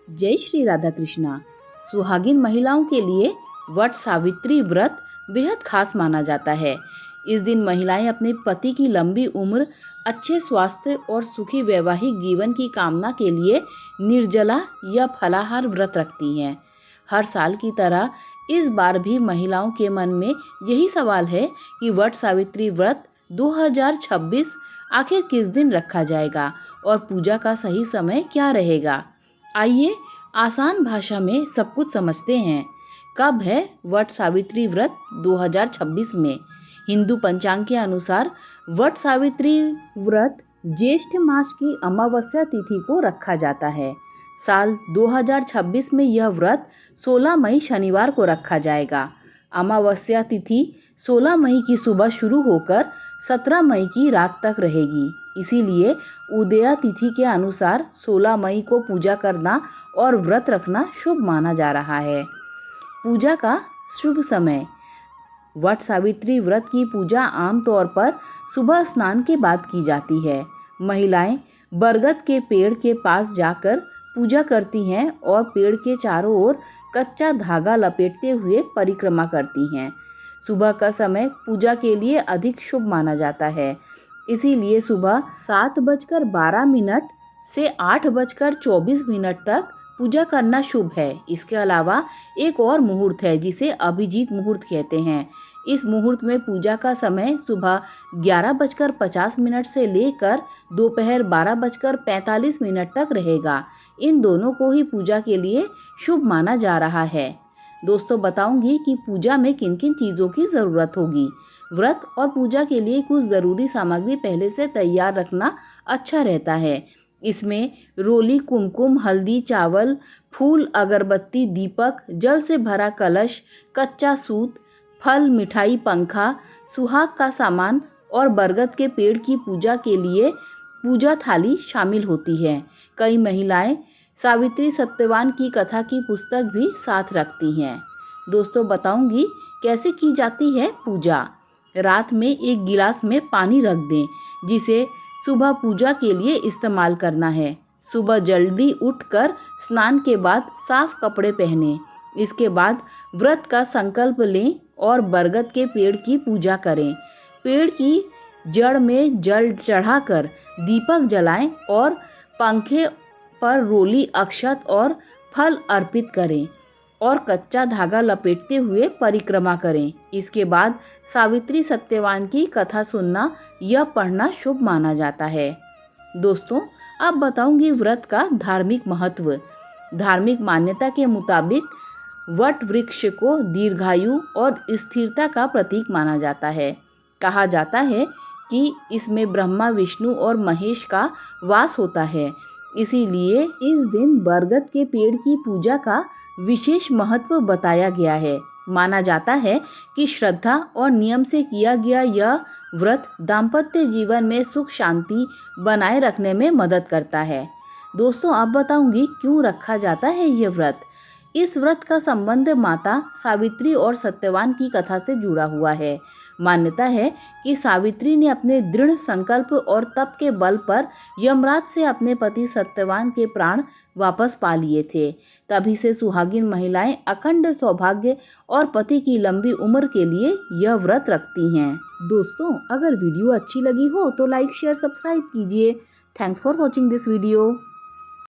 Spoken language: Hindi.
जय श्री राधा कृष्णा। सुहागिन महिलाओं के लिए वट सावित्री व्रत बेहद खास माना जाता है। इस दिन महिलाएं अपने पति की लंबी उम्र, अच्छे स्वास्थ्य और सुखी वैवाहिक जीवन की कामना के लिए निर्जला या फलाहार व्रत रखती हैं। हर साल की तरह इस बार भी महिलाओं के मन में यही सवाल है कि वट सावित्री व्रत 2026 आखिर किस दिन रखा जाएगा और पूजा का सही समय क्या रहेगा। आइए आसान भाषा में सब कुछ समझते हैं। कब है वट सावित्री व्रत 2026 में? हिंदू पंचांग के अनुसार वट सावित्री व्रत ज्येष्ठ मास की अमावस्या तिथि को रखा जाता है। साल 2026 में यह व्रत 16 मई शनिवार को रखा जाएगा। अमावस्या तिथि 16 मई की सुबह शुरू होकर 17 मई की रात तक रहेगी। इसीलिए उदया तिथि के अनुसार 16 मई को पूजा करना और व्रत रखना शुभ माना जा रहा है। पूजा का शुभ समय। वट सावित्री व्रत की पूजा आमतौर पर सुबह स्नान के बाद की जाती है। महिलाएं बरगद के पेड़ के पास जाकर पूजा करती हैं और पेड़ के चारों ओर कच्चा धागा लपेटते हुए परिक्रमा करती हैं। सुबह का समय पूजा के लिए अधिक शुभ माना जाता है। इसीलिए सुबह 7:12 से 8:24 तक पूजा करना शुभ है। इसके अलावा एक और मुहूर्त है जिसे अभिजीत मुहूर्त कहते हैं। इस मुहूर्त में पूजा का समय सुबह 11:50 से लेकर दोपहर 12:45 तक रहेगा। इन दोनों को ही पूजा के लिए शुभ माना जा रहा है। दोस्तों, बताऊंगी कि पूजा में किन किन चीज़ों की ज़रूरत होगी। व्रत और पूजा के लिए कुछ ज़रूरी सामग्री पहले से तैयार रखना अच्छा रहता है। इसमें रोली, कुमकुम, हल्दी, चावल, फूल, अगरबत्ती, दीपक, जल से भरा कलश, कच्चा सूत, फल, मिठाई, पंखा, सुहाग का सामान और बरगद के पेड़ की पूजा के लिए पूजा थाली शामिल होती है। कई महिलाएं सावित्री सत्यवान की कथा की पुस्तक भी साथ रखती हैं। दोस्तों, बताऊंगी कैसे की जाती है पूजा। रात में एक गिलास में पानी रख दें, जिसे सुबह पूजा के लिए इस्तेमाल करना है। सुबह जल्दी उठकर स्नान के बाद साफ कपड़े पहनें। इसके बाद व्रत का संकल्प लें और बरगद के पेड़ की पूजा करें। पेड़ की जड़ में जल चढ़ाकर दीपक जलाएं और पंखे पर रोली, अक्षत और फल अर्पित करें और कच्चा धागा लपेटते हुए परिक्रमा करें। इसके बाद सावित्री सत्यवान की कथा सुनना या पढ़ना शुभ माना जाता है। दोस्तों, अब बताऊंगी व्रत का धार्मिक महत्व। धार्मिक मान्यता के मुताबिक वट वृक्ष को दीर्घायु और स्थिरता का प्रतीक माना जाता है। कहा जाता है कि इसमें ब्रह्मा, विष्णु और महेश का वास होता है। इसीलिए इस दिन बरगद के पेड़ की पूजा का विशेष महत्व बताया गया है। माना जाता है कि श्रद्धा और नियम से किया गया यह व्रत दाम्पत्य जीवन में सुख शांति बनाए रखने में मदद करता है। दोस्तों, अब बताऊंगी क्यों रखा जाता है यह व्रत। इस व्रत का संबंध माता सावित्री और सत्यवान की कथा से जुड़ा हुआ है। मान्यता है कि सावित्री ने अपने दृढ़ संकल्प और तप के बल पर यमराज से अपने पति सत्यवान के प्राण वापस पा लिए थे। तभी से सुहागिन महिलाएं अखंड सौभाग्य और पति की लंबी उम्र के लिए यह व्रत रखती हैं। दोस्तों, अगर वीडियो अच्छी लगी हो तो लाइक, शेयर, सब्सक्राइब कीजिए। Thanks for watching this video.